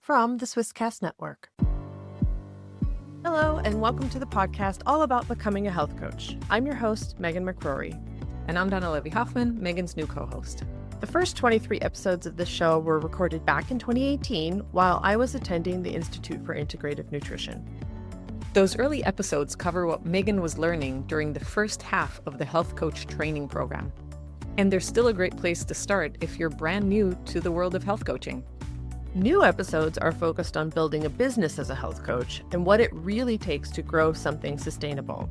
from the Swisscast Network. Hello, and welcome to the podcast all about becoming a health coach. I'm your host, Megan McCrory. And I'm Danna Hoffman, Megan's new co-host. The first 23 episodes of this show were recorded back in 2018 while I was attending the Institute for Integrative Nutrition. Those early episodes cover what Megan was learning during the first half of the health coach training program. And they're still a great place to start if you're brand new to the world of health coaching. New episodes are focused on building a business as a health coach and what it really takes to grow something sustainable.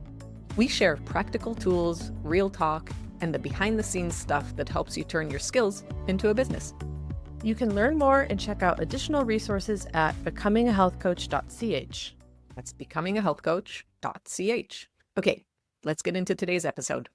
We share practical tools, real talk, and the behind-the-scenes stuff that helps you turn your skills into a business. You can learn more and check out additional resources at becomingahealthcoach.ch. That's becomingahealthcoach.ch. Okay, let's get into today's episode.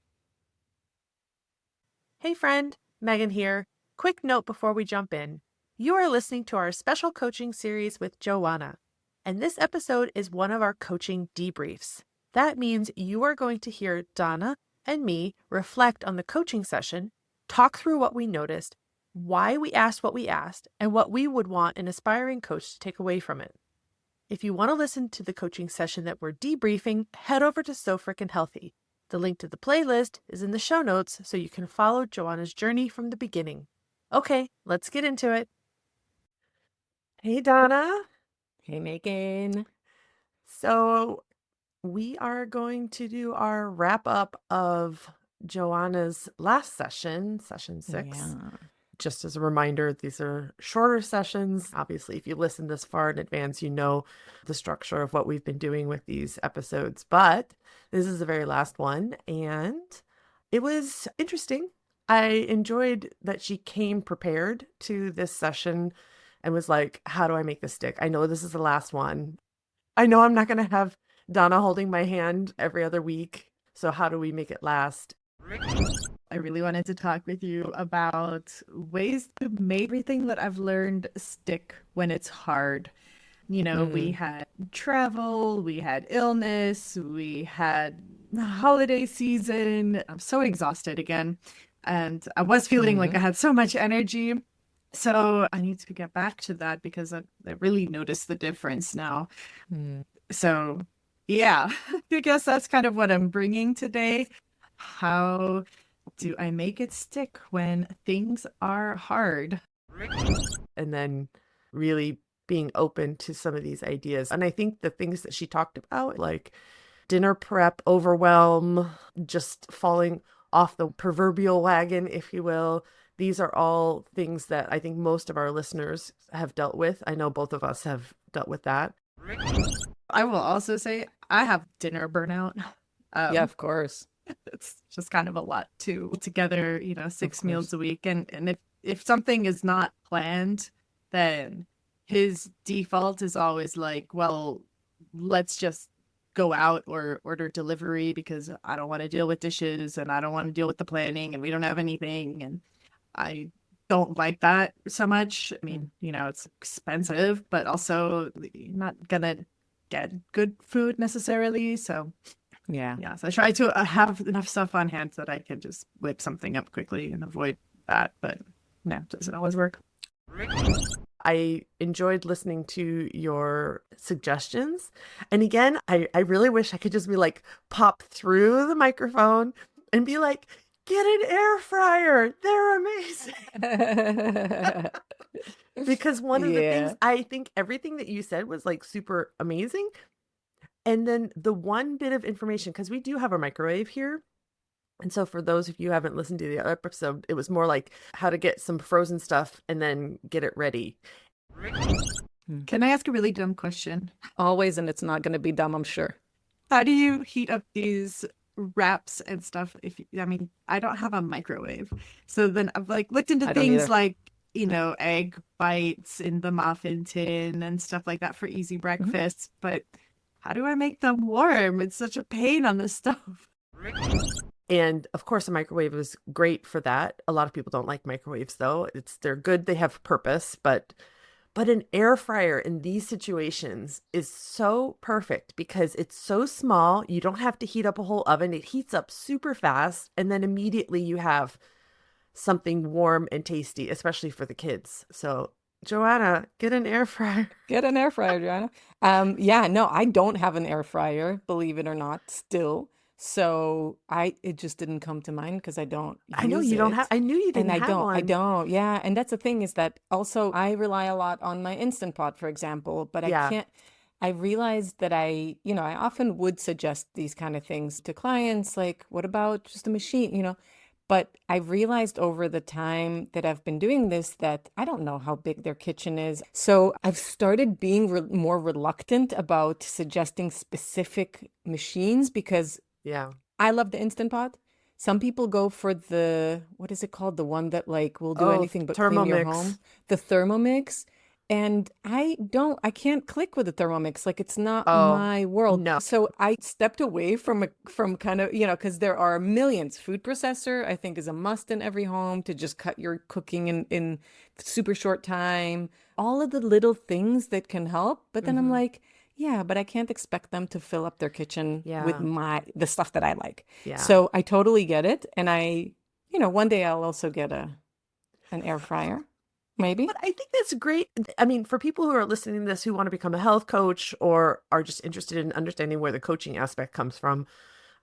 Hey friend, Megan here. Quick note before we jump in. You are listening to our special coaching series with Joanna, and this episode is one of our coaching debriefs. That means you are going to hear Danna and me reflect on the coaching session, talk through what we noticed, why we asked what we asked, and what we would want an aspiring coach to take away from it. If you want to listen to the coaching session that we're debriefing, head over to So Frickin' Healthy. The link to the playlist is in the show notes so you can follow Joanna's journey from the beginning. Okay, let's get into it. Hey, Danna. Hey, Megan. So we are going to do our wrap up of Joanna's last session, session 6. Yeah. Just as a reminder, these are shorter sessions. Obviously, if you listen this far in advance, you know the structure of what we've been doing with these episodes. But this is the very last one, and it was interesting. I enjoyed that she came prepared to this session and was like, how do I make this stick? I know this is the last one. I know I'm not going to have Danna holding my hand every other week. So how do we make it last? I really wanted to talk with you about ways to make everything that I've learned stick when it's hard. You know, we had travel, we had illness, we had the holiday season. I'm so exhausted again. And I was feeling like I had so much energy. So I need to get back to that because I really noticed the difference now. So yeah, I guess that's kind of what I'm bringing today. How do I make it stick when things are hard? And then really being open to some of these ideas. And I think the things that she talked about, like dinner prep, overwhelm, just falling off the proverbial wagon, if you will. These are all things that I think most of our listeners have dealt with. I know both of us have dealt with that. I will also say I have dinner burnout. Yeah, of course. It's just kind of a lot to put together, you know, 6 meals a week. And if something is not planned, then his default is always like, well, let's just go out or order delivery because I don't want to deal with dishes and I don't want to deal with the planning and we don't have anything. And I don't like that so much. I mean, you know, it's expensive, but also you're not going to get good food necessarily. So Yeah. so I try to have enough stuff on hand so that I can just whip something up quickly and avoid that. But no, it doesn't always work. I enjoyed listening to your suggestions. And again, I really wish I could just be like, pop through the microphone and be like, get an air fryer. They're amazing. Because one of the things, I think everything that you said was like super amazing. And then the one bit of information, because we do have a microwave here. And so for those of you who haven't listened to the other episode, it was more like how to get some frozen stuff and then get it ready. Can I ask a really dumb question? Always, and it's not going to be dumb, I'm sure. How do you heat up these wraps and stuff? I mean, I don't have a microwave. So then I've like looked into things like, you know, egg bites in the muffin tin and stuff like that for easy breakfasts. But how do I make them warm? It's such a pain on the stove. And of course, a microwave is great for that. A lot of people don't like microwaves, though. They're good. They have purpose, but an air fryer in these situations is so perfect because it's so small. You don't have to heat up a whole oven. It heats up super fast. And then immediately you have something warm and tasty, especially for the kids. So Joanna, get an air fryer. Get an air fryer, Joanna. Yeah, no, I don't have an air fryer, believe it or not, still. So it just didn't come to mind because I don't I know use you don't have, it. I knew you And didn't have I one. don't, yeah. And that's the thing is that also I rely a lot on my Instant Pot, for example, but I Yeah. can't, I realized that I often would suggest these kind of things to clients, like, what about just a machine, But I realized over the time that I've been doing this that I don't know how big their kitchen is. So I've started being more reluctant about suggesting specific machines because Yeah. I love the Instant Pot. Some people go for what is it called? The one that like will do Oh, anything but clean your Thermomix. home, the Thermomix. And I can't click with the Thermomix. Like it's not Oh, my world. no. So I stepped away from kind of, because there are millions. Food processor, I think, is a must in every home to just cut your cooking in super short time. All of the little things that can help. But then I'm Hmm. like, yeah, but I can't expect them to fill up their kitchen with Yeah. the stuff that I like. Yeah. So I totally get it. And one day I'll also get an air fryer, maybe. But I think that's great. I mean, for people who are listening to this who want to become a health coach or are just interested in understanding where the coaching aspect comes from,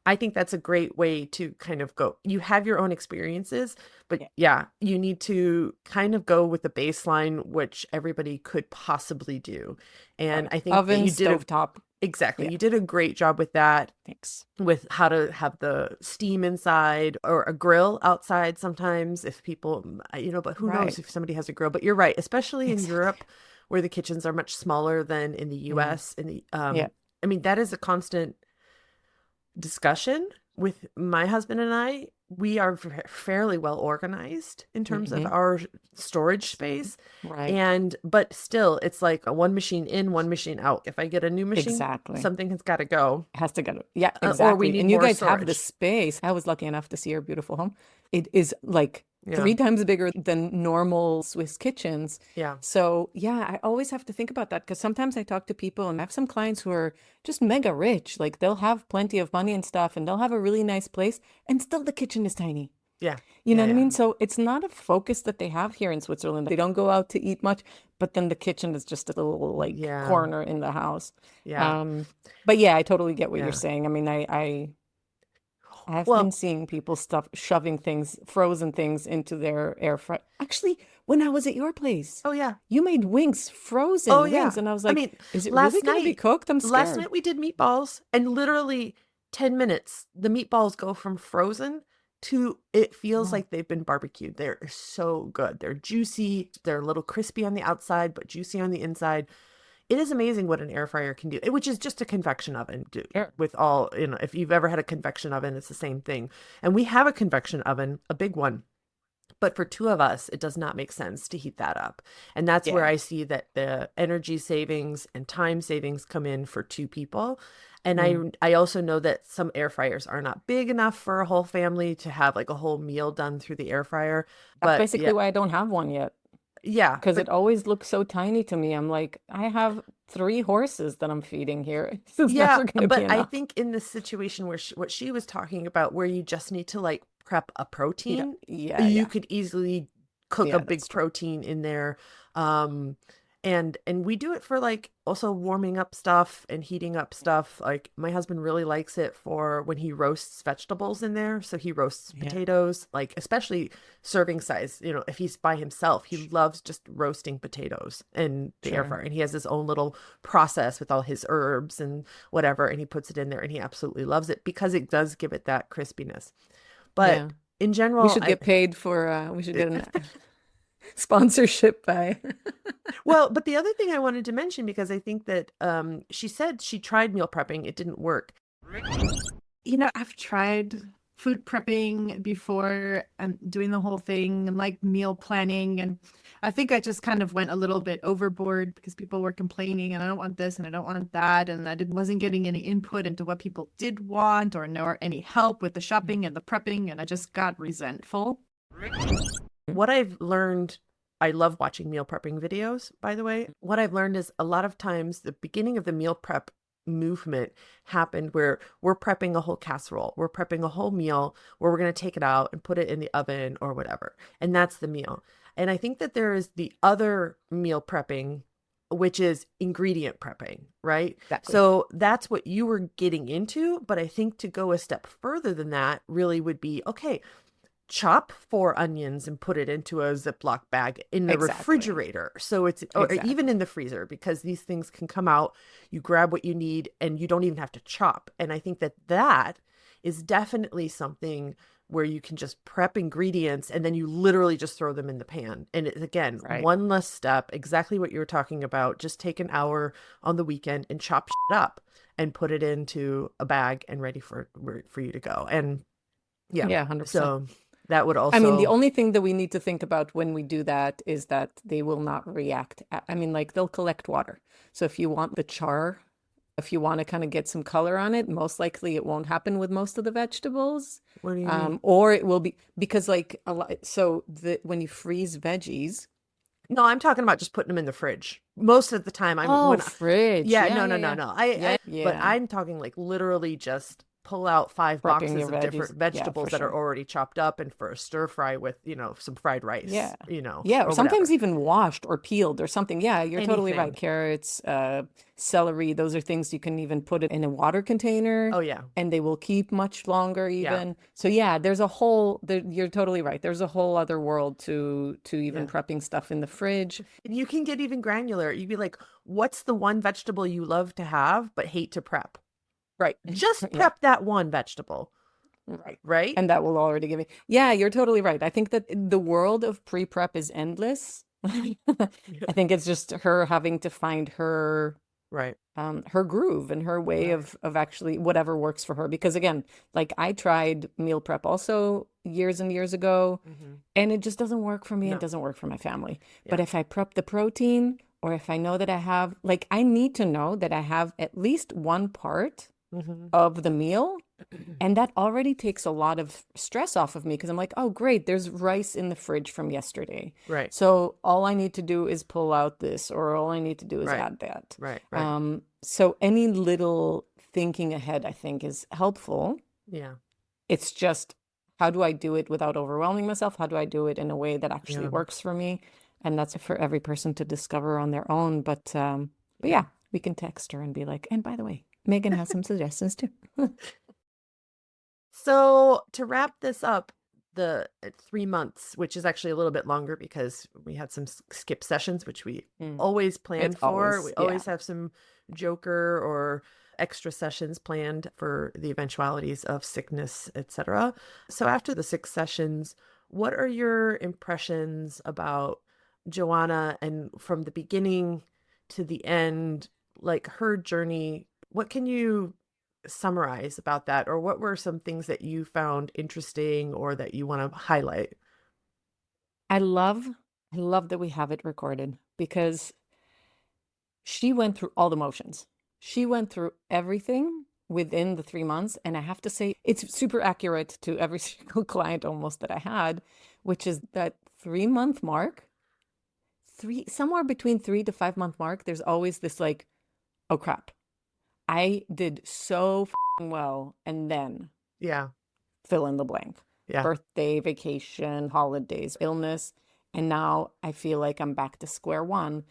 I think that's a great way to kind of go. You have your own experiences, but Yeah. yeah, you need to kind of go with the baseline, which everybody could possibly do. And Right. I think that Oven, you did stovetop. exactly, Yeah. you did a great job with that, Thanks. with how to have the steam inside or a grill outside sometimes if people, but who knows Right. if somebody has a grill. But you're right, especially in Exactly. Europe where the kitchens are much smaller than in the Mm. US. Yeah. I mean, that is a constant discussion with my husband and I. We are fairly well organized in terms of Hmm. our storage space. Right. And, but still, it's like a one machine in, one machine out. If I get a new machine, Exactly. something has got to go, Has to go. Yeah, or we exactly. need And you more guys have the storage. space. I was lucky enough to see your beautiful home. It is like Yeah. 3 times bigger than normal Swiss kitchens. Yeah. So, yeah, I always have to think about that because sometimes I talk to people and I have some clients who are just mega rich. Like they'll have plenty of money and stuff and they'll have a really nice place and still the kitchen is tiny. Yeah. You know Yeah. what I Yeah. mean? So it's not a focus that they have here in Switzerland. They don't go out to eat much, but then the kitchen is just a little like Yeah. corner in the house. Yeah. Um, but yeah, I totally get what you're Yeah. saying. I mean, I've been Well, seeing people stuff shoving things, frozen things into their air fry. Actually, when I was at your place, oh, yeah. you made wings, Oh, frozen yeah. wings, and I was I like, mean, is it really last going to be night, cooked? I'm last scared. night we did meatballs, and literally 10 minutes, the meatballs go from frozen to it feels Wow. like they've been barbecued. They're so good. They're juicy. They're a little crispy on the outside, but juicy on the inside. It is amazing what an air fryer can do, which is just a convection oven. Sure. With all, if you've ever had a convection oven, it's the same thing. And we have a convection oven, a big one. But for two of us, it does not make sense to heat that up. And that's where Yeah. I see that the energy savings and time savings come in for two people. And Mm. I also know that some air fryers are not big enough for a whole family to have like a whole meal done through the air fryer. That's But basically yeah, why I don't have one yet, yeah, because but it always looks so tiny to me. I'm like, I have 3 horses that I'm feeding here. This is yeah, never going to be but I enough. think in this situation where what she was talking about, where you just need to like prep a protein, Yeah, you yeah. could easily cook a Yeah, big that's true. protein in there. Um, and we do it for like also warming up stuff and heating up stuff. Like my husband really likes it for when he roasts vegetables in there. So he roasts Yeah. potatoes, like especially serving size. If he's by himself, he loves just roasting potatoes in the air Sure. fryer. And he has his own little process with all his herbs and whatever, and he puts it in there and he absolutely loves it because it does give it that crispiness. But Yeah. in We general, should get paid we should get a sponsorship by. well, but the other thing I wanted to mention, because I think that she said she tried meal prepping, it didn't work. I've tried food prepping before and doing the whole thing and like meal planning. And I think I just kind of went a little bit overboard because people were complaining and I don't want this and I don't want that. And wasn't getting any input into what people did want or nor any help with the shopping and the prepping. And I just got resentful. What I've learned, I love watching meal prepping videos, by the way. What I've learned is a lot of times the beginning of the meal prep movement happened where we're prepping a whole casserole, we're prepping a whole meal where we're going to take it out and put it in the oven or whatever. And that's the meal. And I think that there is the other meal prepping, which is ingredient prepping, right? Exactly. So that's what you were getting into. But I think to go a step further than that really would be, okay, chop 4 onions and put it into a Ziploc bag in the Exactly. refrigerator. So it's, or Exactly. even in the freezer, because these things can come out, you grab what you need and you don't even have to chop. And I think that that is definitely something where you can just prep ingredients and then you literally just throw them in the pan. And it, again, Right. one less step, exactly what you were talking about. Just take an hour on the weekend and chop shit up and put it into a bag and ready for you to go. And yeah, Yeah, 100%. so that would I mean, the also, only thing that we need to think about when we do that is that they will not react. I mean, like they'll collect water. So if you want the char, if you want to kind of get some color on it, most likely it won't happen with most of the vegetables. what do you mean? Or it will be because like a lot, so when you freeze veggies. No, I'm talking about just putting them in the fridge. Most of the time Oh, fridge. yeah, Yeah, no, yeah, no, yeah. no. Yeah, But yeah. I'm talking like literally just pull out 5 Prepping boxes your of different veggies. Yeah, vegetables for that are sure. already chopped up and for a stir fry with, some fried rice, Yeah. or Yeah, or sometimes whatever. even washed or peeled or something. Yeah, you're totally right. Anything. Carrots, celery, those are things you can even put it in a water container Oh, yeah. and they will keep much longer Yeah. even. So yeah, you're totally right. There's a whole other world to even Yeah. prepping stuff in the fridge. And you can get even granular. You'd be like, what's the one vegetable you love to have but hate to prep? Right. Just Yeah. prep that one vegetable, Right. right? And that will already give me. Yeah, you're totally right. I think that the world of pre-prep is endless. I think it's just her having to find Right. her groove and her way Right. of actually whatever works for her. Because again, like I tried meal prep also years and years ago, Mm-hmm. and it just doesn't work for me. It No. doesn't work for my family. But Yeah. if I prep the protein, or if I know that I have, like, I need to know that I have at least one part Mm-hmm. of the meal. And that already takes a lot of stress off of me because I'm like, oh, great, there's rice in the fridge from yesterday. Right. So all I need to do is pull out this, or all I need to do is Right. add that. Right. Right. So any little thinking ahead, I think, is helpful. Yeah. It's just, how do I do it without overwhelming myself? How do I do it in a way that actually Yeah. works for me? And that's for every person to discover on their own. But Yeah. yeah, we can text her and be like, and by the way, Megan has some suggestions too. So to wrap this up, the 3 months, which is actually a little bit longer because we had some skip sessions, which we always plan It's for. always, We yeah. always have some joker or extra sessions planned for the eventualities of sickness, etc. So after the 6 sessions, what are your impressions about Joanna and from the beginning to the end, like her journey? What can you summarize about that, or what were some things that you found interesting or that you want to highlight? I love that we have it recorded because she went through all the motions. She went through everything within the 3 months. And I have to say, it's super accurate to every single client almost that I had, which is that 3 month mark, somewhere between 3 to 5 month mark, there's always this like, oh crap, I did so well. And then Yeah. fill in the blank. Yeah. Birthday, vacation, holidays, illness. And now I feel like I'm back to square one.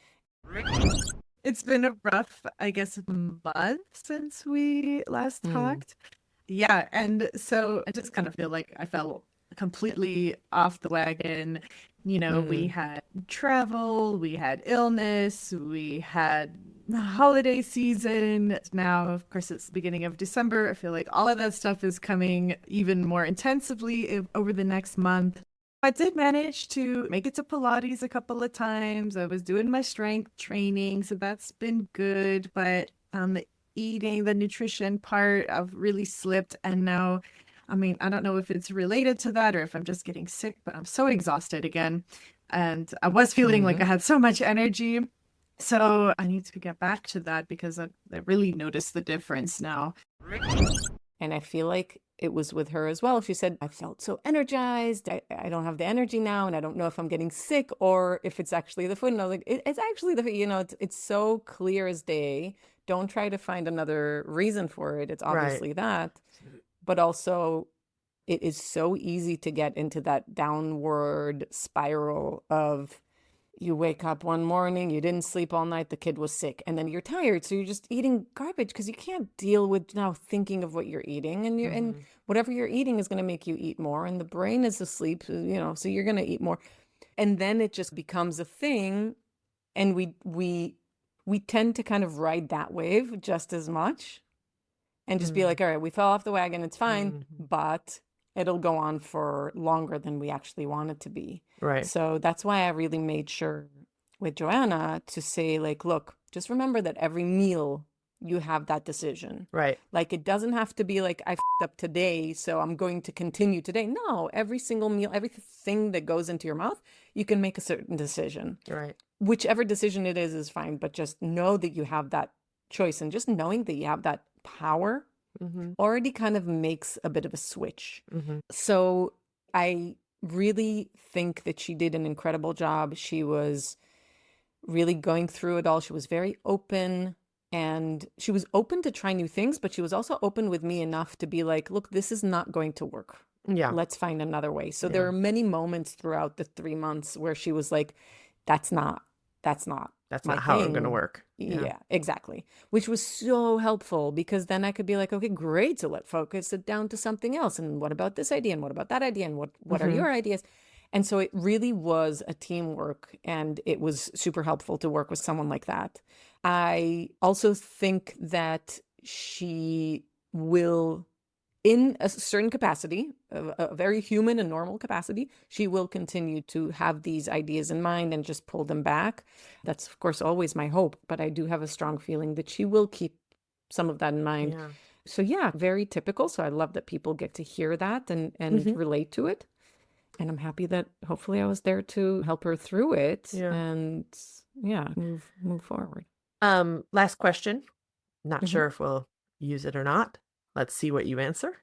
It's been a rough, I guess, month since we last talked. Yeah, and so I just kind of feel like I fell completely off the wagon. We had travel, we had illness, we had holiday season. Now, of course, it's the beginning of December. I feel like all of that stuff is coming even more intensively over the next month. I did manage to make it to Pilates a couple of times. I was doing my strength training, so that's been good. But the eating, the nutrition part, I've really slipped. And now, I mean, I don't know if it's related to that or if I'm just getting sick, but I'm so exhausted again. And I was feeling like I had so much energy. So I need to get back to that because I really noticed the difference now. And I feel like it was with her as well. She said, I felt so energized. I don't have the energy now. And I don't know if I'm getting sick or if it's actually the food. And I was like, it's actually it's so clear as day. Don't try to find another reason for it. It's obviously that. But also, it is so easy to get into that downward spiral of you wake up one morning, you didn't sleep all night, the kid was sick, and then you're tired, so you're just eating garbage because you can't deal with now thinking of what you're eating, and whatever you're eating is going to make you eat more, and the brain is asleep, so you're going to eat more, and then it just becomes a thing, and we tend to kind of ride that wave just as much, and just be like, all right, we fell off the wagon, it's fine, but it'll go on for longer than we actually want it to be. Right. So that's why I really made sure with Joanna to say, like, look, just remember that every meal you have that decision. Right. Like, it doesn't have to be like, I f***ed up today, so I'm going to continue today. No, every single meal, everything that goes into your mouth, you can make a certain decision. Right. Whichever decision it is fine, but just know that you have that choice, and just knowing that you have that power already kind of makes a bit of a switch. So I really think that she did an incredible job. She was really going through it all. She was very open, and she was open to try new things, but she was also open with me enough to be like, look, this is not going to work. Yeah. Let's find another way. So there are many moments throughout the 3 months where she was like, that's not my how I'm going to thing. work. Yeah, exactly. Which was so helpful, because then I could be like, okay, great. So let's focus it down to something else. And what about this idea? And what about that idea? And what are your ideas? And so it really was a teamwork, and it was super helpful to work with someone like that. I also think that she will, in a certain capacity, a very human and normal capacity, she will continue to have these ideas in mind and just pull them back. That's, of course, always my hope, but I do have a strong feeling that she will keep some of that in mind. Yeah. So yeah, very typical. So I love that people get to hear that and relate to it. And I'm happy that hopefully I was there to help her through it and move forward. Last question. Not sure if we'll use it or not. Let's see what you answer.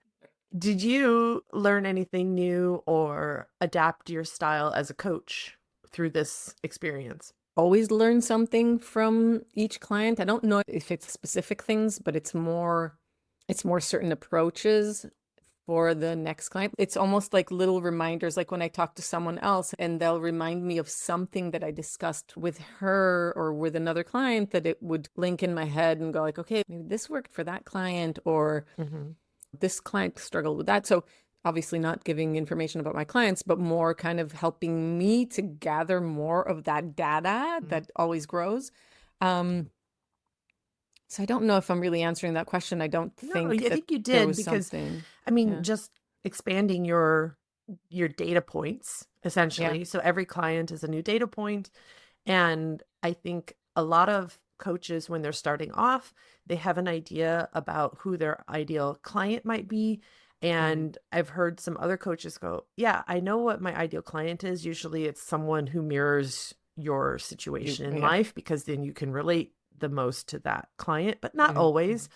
Did you learn anything new or adapt your style as a coach through this experience? Always learn something from each client. I don't know if it's specific things, but it's more certain approaches for the next client. It's almost like little reminders, like when I talk to someone else and they'll remind me of something that I discussed with her or with another client, that it would link in my head and go like, okay, maybe this worked for that client, or this client struggled with that. So obviously not giving information about my clients, but more kind of helping me to gather more of that data that always grows. So I don't know if I'm really answering that question. I don't think I that think you there did, was because something. I mean, just expanding your data points, essentially. So every client is a new data point. And I think a lot of coaches, when they're starting off, they have an idea about who their ideal client might be. And I've heard some other coaches go, yeah, I know what my ideal client is. Usually it's someone who mirrors your situation in life, because then you can relate the most to that client, but not always.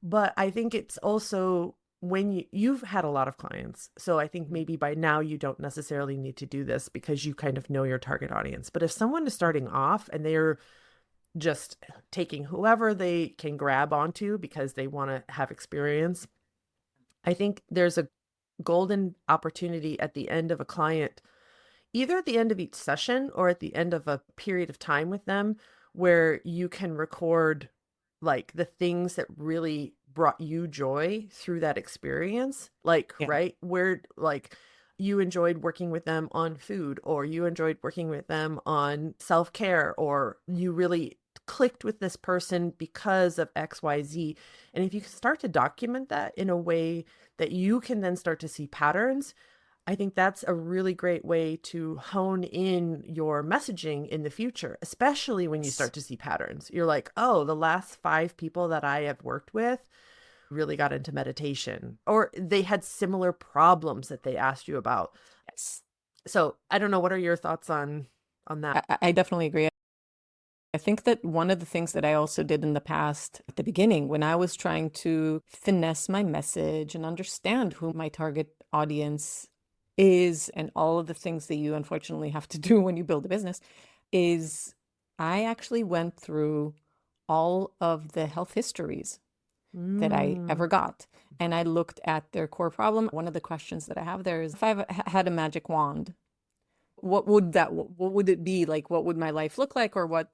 But I think it's also when you've had a lot of clients. So I think maybe by now you don't necessarily need to do this because you kind of know your target audience. But if someone is starting off and they're just taking whoever they can grab onto because they want to have experience, I think there's a golden opportunity at the end of a client, either at the end of each session or at the end of a period of time with them, where you can record like the things that really brought you joy through that experience. Like, right, where like you enjoyed working with them on food, or you enjoyed working with them on self-care, or you really clicked with this person because of XYZ. And if you start to document that in a way that you can then start to see patterns, I think that's a really great way to hone in your messaging in the future, especially when you start to see patterns. You're like, oh, the last 5 people that I have worked with really got into meditation, or they had similar problems that they asked you about. So I don't know. What are your thoughts on that? I definitely agree. I think that one of the things that I also did in the past, at the beginning, when I was trying to finesse my message and understand who my target audience is, and all of the things that you unfortunately have to do when you build a business, is I actually went through all of the health histories. that I Mm. ever got. And I looked at their core problem. One of the questions that I have there is, if I had a magic wand, what would it be like? What would my life look like? Or what?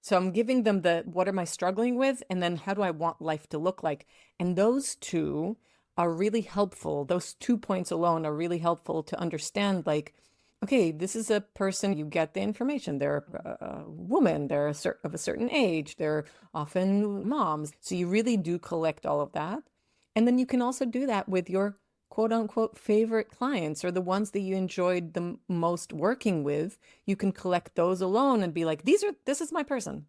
So I'm giving them what am I struggling with? And then how do I want life to look like? And those two are really helpful. Those 2 points alone are really helpful to understand, like, okay, this is a person, you get the information. They're a woman, they're of a certain age, they're often moms. So you really do collect all of that. And then you can also do that with your quote unquote favorite clients, or the ones that you enjoyed the most working with. You can collect those alone and be like, this is my person.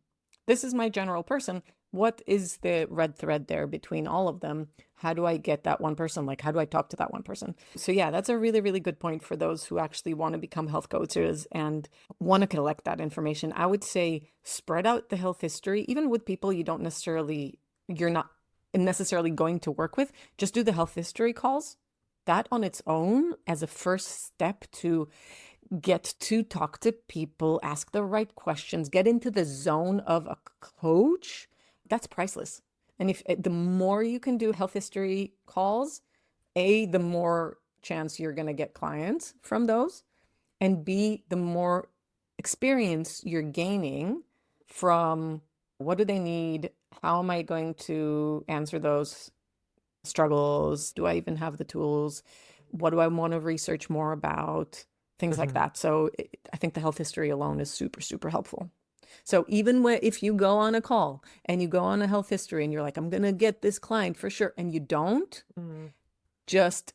This is my general person. What is the red thread there between all of them? How do I get that one person? Like, how do I talk to that one person? So yeah, that's a really, really good point for those who actually want to become health coaches and want to collect that information. I would say spread out the health history, even with people you're not necessarily going to work with. Just do the health history calls. That on its own, as a first step to get to talk to people, ask the right questions, get into the zone of a coach, that's priceless. And if the more you can do health history calls, the more chance you're going to get clients from those, and B, the more experience you're gaining from what do they need? How am I going to answer those struggles? Do I even have the tools? What do I want to research more about? Things like Mhm. that. So I think the health history alone is super, super helpful. So even if you go on a call and you go on a health history and you're like, I'm going to get this client for sure, and you don't, Mm. just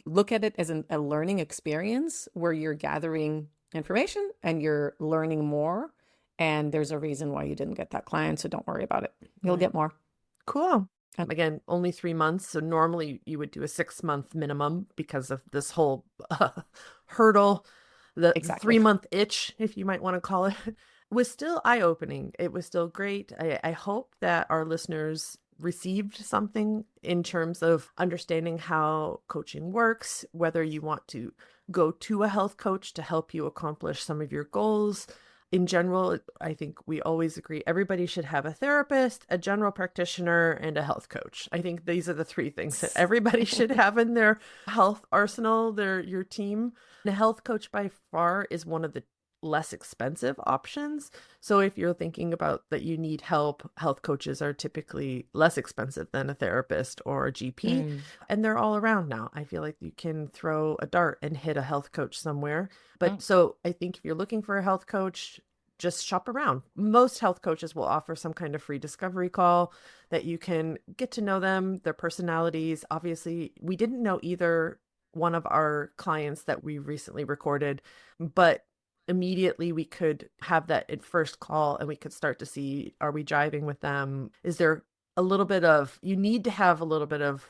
look at it as a learning experience where you're gathering information and you're learning more. And there's a reason why you didn't get that client. So don't worry about it. You'll Right. get more. Cool. And Again, only 3 months. So normally you would do a 6 month minimum because of this whole hurdle, the exactly. 3 month itch, if you might want to call it, was still eye-opening. It was still great. I hope that our listeners received something in terms of understanding how coaching works, whether you want to go to a health coach to help you accomplish some of your goals. In general, I think we always agree everybody should have a therapist, a general practitioner, and a health coach. I think these are the three things that everybody should have in their health arsenal, your team. And a health coach by far is one of the less expensive options. So if you're thinking about that you need help, health coaches are typically less expensive than a therapist or a GP, Mm. and they're all around now. I feel like you can throw a dart and hit a health coach somewhere. But Mm. so I think if you're looking for a health coach, just shop around. Most health coaches will offer some kind of free discovery call that you can get to know them, their personalities. Obviously, we didn't know either one of our clients that we recently recorded, but immediately we could have that at first call and we could start to see, are we jiving with them? Is there you need to have a little bit of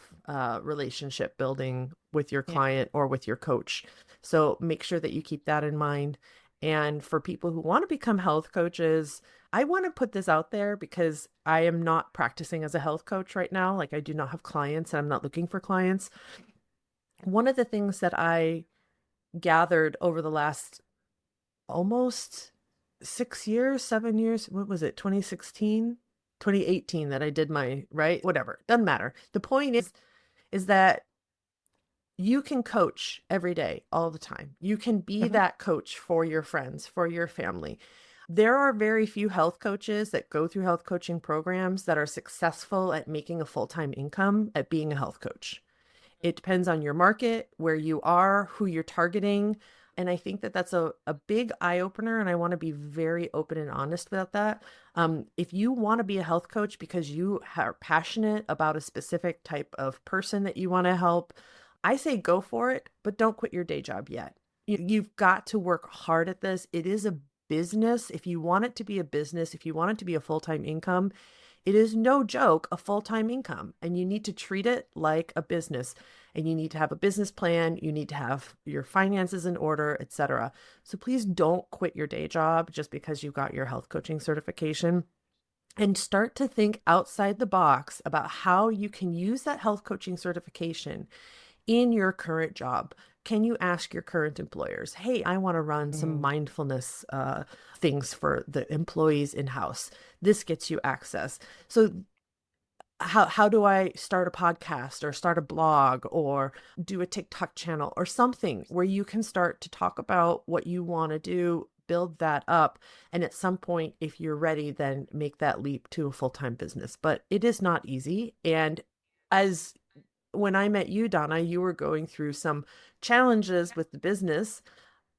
relationship building with your Yeah. client or with your coach. So make sure that you keep that in mind. And for people who want to become health coaches, I want to put this out there because I am not practicing as a health coach right now. Like I do not have clients and I'm not looking for clients. One of the things that I gathered over the last almost 6 years, 7 years, what was it, 2016, 2018 that I did right? Whatever, doesn't matter. The point is that you can coach every day, all the time. You can be Mhm. that coach for your friends, for your family. There are very few health coaches that go through health coaching programs that are successful at making a full-time income at being a health coach. It depends on your market, where you are, who you're targeting. And I think that that's a big eye opener. And I want to be very open and honest about that. If you want to be a health coach because you are passionate about a specific type of person that you want to help, I say go for it, but don't quit your day job yet. You've got to work hard at this. It is a business. If you want it to be a business, if you want it to be a full-time income, it is no joke, a full-time income, and you need to treat it like a business. And you need to have a business plan, you need to have your finances in order, etc. So please don't quit your day job just because you got your health coaching certification, and start to think outside the box about how you can use that health coaching certification in your current job. Can you ask your current employers, hey, I want to run some Mm. mindfulness things for the employees in-house. This gets you access. So how do I start a podcast or start a blog or do a TikTok channel or something where you can start to talk about what you want to do, build that up. And at some point, if you're ready, then make that leap to a full-time business. But it is not easy. And as when I met you, Donna, you were going through some challenges with the business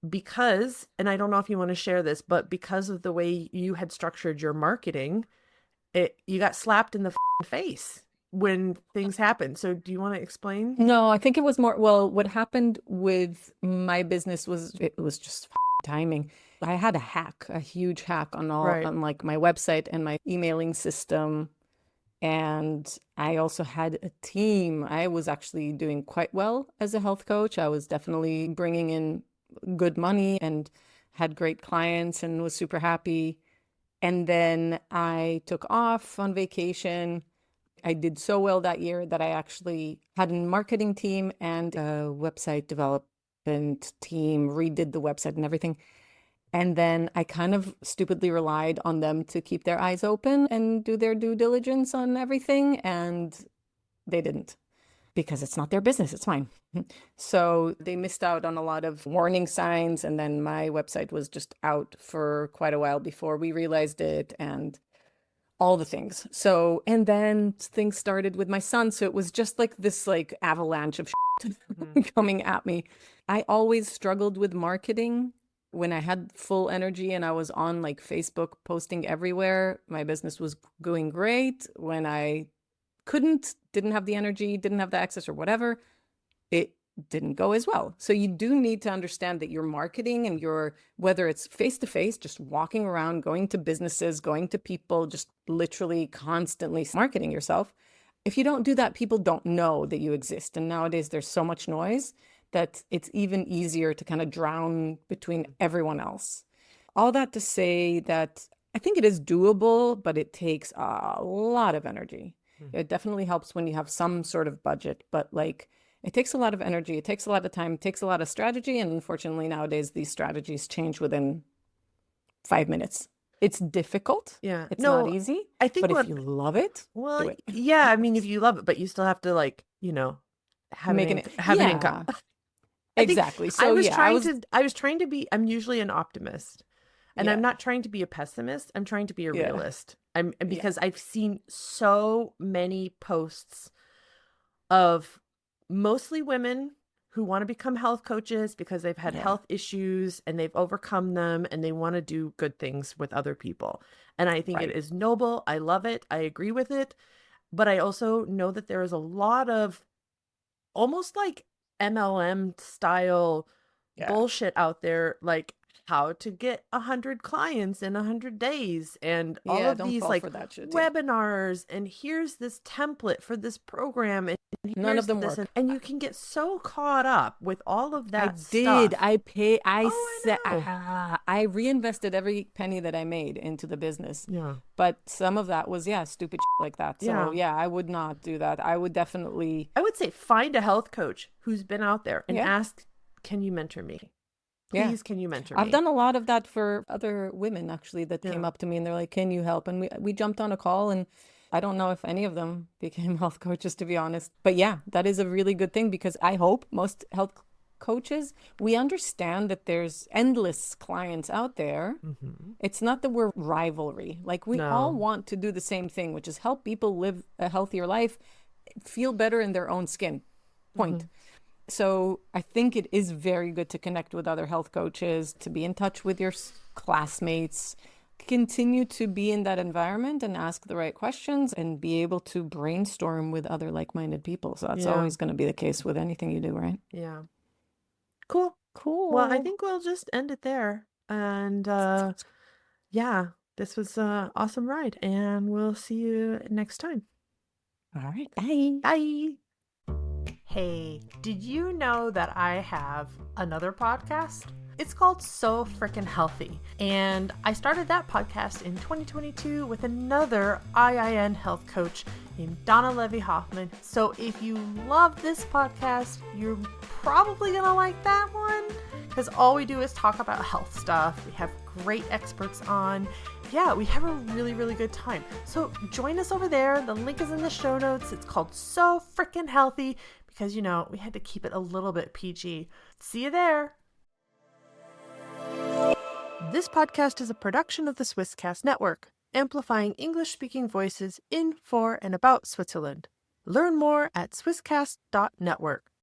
because, and I don't know if you want to share this, but because of the way you had structured your marketing, you got slapped in the face when things happen. So do you want to explain? No, I think it was more, well, what happened with my business was it was just timing. I had a hack, a huge hack Right. on like my website and my emailing system. And I also had a team. I was actually doing quite well as a health coach. I was definitely bringing in good money and had great clients and was super happy. And then I took off on vacation. I did so well that year that I actually had a marketing team and a website development team, redid the website and everything. And then I kind of stupidly relied on them to keep their eyes open and do their due diligence on everything. And they didn't because it's not their business. It's mine. So they missed out on a lot of warning signs. And then my website was just out for quite a while before we realized it and all the things. So, and then things started with my son. So it was just like this like avalanche of shit coming at me. I always struggled with marketing. When I had full energy and I was on like Facebook posting everywhere, my business was going great. When I didn't have the energy, didn't have the access or whatever, it didn't go as well. So you do need to understand that your marketing and whether it's face to face, just walking around, going to businesses, going to people, just literally constantly marketing yourself. If you don't do that, people don't know that you exist. And nowadays there's so much noise that it's even easier to kind of drown between everyone else. All that to say that I think it is doable, but it takes a lot of energy. It definitely helps when you have some sort of budget, but like it takes a lot of energy, it takes a lot of time, it takes a lot of strategy. And unfortunately, nowadays, these strategies change within 5 minutes. It's difficult. Yeah. It's not No, easy. I think But if you love it, well, do it. yeah, I mean, if you love it, but you still have to like, have Making it. have an Yeah, income. I think exactly. So yeah, I was trying to be, I'm usually an optimist and I'm yeah, not trying to be a pessimist. I'm trying to be a yeah, realist. yeah, Because I've seen so many posts of mostly women who want to become health coaches because they've had yeah, health issues and they've overcome them and they want to do good things with other people. And I think it right. is noble. I love it. I agree with it. But I also know that there is a lot of almost like MLM style Yeah. bullshit out there, like how to get 100 clients in 100 days and all Yeah, of don't these fall like for that shit. Yeah. webinars and here's this template for this program and None of here's them this work. and you can get so caught up with all of I that did. stuff. Oh, I know. I reinvested every penny that I made into the business. Yeah. But some of that was, yeah, stupid shit like that. So Yeah. yeah, I would not do that. I would definitely, I would say find a health coach who's been out there and yeah, ask, can you mentor me? yeah. Please, can you mentor I've me? done a lot of that for other women actually that came Yeah. up to me and they're like, "Can you help?" And we jumped on a call and I don't know if any of them became health coaches to be honest. But yeah, that is a really good thing because I hope most health coaches, we understand that there's endless clients out there. Mm-hmm. It's not that we're rivalry. Like we all No. want to do the same thing, which is help people live a healthier life, feel better in their own skin. Mm-hmm. Point. So I think it is very good to connect with other health coaches, to be in touch with your classmates, continue to be in that environment and ask the right questions and be able to brainstorm with other like-minded people. So that's Yeah. always going to be the case with anything you do, right? Yeah. Cool. Well, I Cool. think we'll just end it there. And yeah, this was an awesome ride, and we'll see you next time. All right. Bye. Bye. Hey, did you know that I have another podcast? It's called So Frickin' Healthy. And I started that podcast in 2022 with another IIN health coach named Donna Levy-Hoffman. So if you love this podcast, you're probably gonna like that one because all we do is talk about health stuff. We have great experts on Yeah, we have a really, really good time. So join us over there. The link is in the show notes. It's called So Frickin' Healthy because, we had to keep it a little bit PG. See you there. This podcast is a production of the Swisscast Network, amplifying English-speaking voices in, for, and about Switzerland. Learn more at swisscast.network.